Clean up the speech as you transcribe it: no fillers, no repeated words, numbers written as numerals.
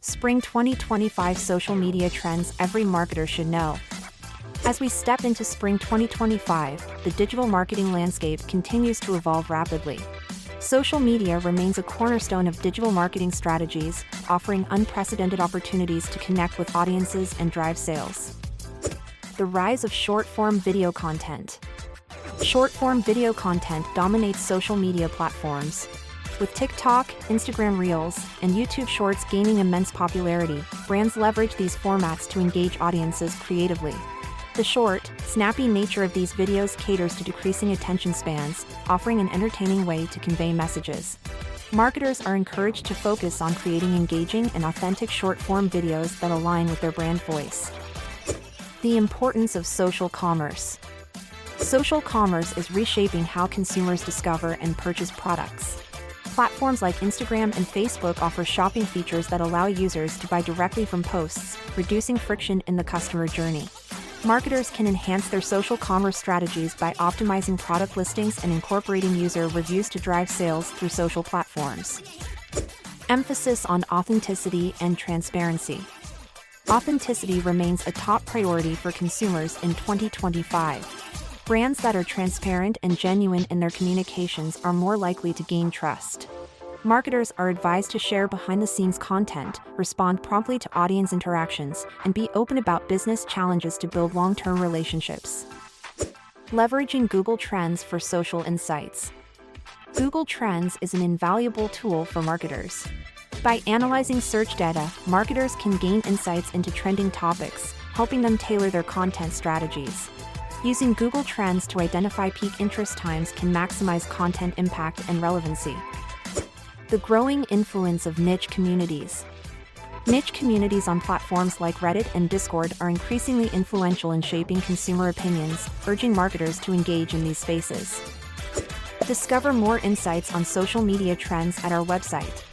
Spring 2025 social media trends every marketer should know. As we step into spring 2025, the digital marketing landscape continues to evolve rapidly. Social media remains a cornerstone of digital marketing strategies, offering unprecedented opportunities to connect with audiences and drive sales. The rise of short-form video content. Short-form video content dominates social media platforms. With TikTok, Instagram Reels, and YouTube Shorts gaining immense popularity, brands leverage these formats to engage audiences creatively. The short, snappy nature of these videos caters to decreasing attention spans, offering an entertaining way to convey messages. Marketers are encouraged to focus on creating engaging and authentic short-form videos that align with their brand voice. The importance of social commerce. Social commerce is reshaping how consumers discover and purchase products. Platforms like Instagram and Facebook offer shopping features that allow users to buy directly from posts, reducing friction in the customer journey. Marketers can enhance their social commerce strategies by optimizing product listings and incorporating user reviews to drive sales through social platforms. Emphasis on authenticity and transparency. Authenticity remains a top priority for consumers in 2025. Brands that are transparent and genuine in their communications are more likely to gain trust. Marketers are advised to share behind-the-scenes content, respond promptly to audience interactions, and be open about business challenges to build long-term relationships. Leveraging Google Trends for social insights. Google Trends is an invaluable tool for marketers. By analyzing search data, marketers can gain insights into trending topics, helping them tailor their content strategies. Using Google Trends to identify peak interest times can maximize content impact and relevancy. The growing influence of niche communities. Niche communities on platforms like Reddit and Discord are increasingly influential in shaping consumer opinions, urging marketers to engage in these spaces. Discover more insights on social media trends at our website.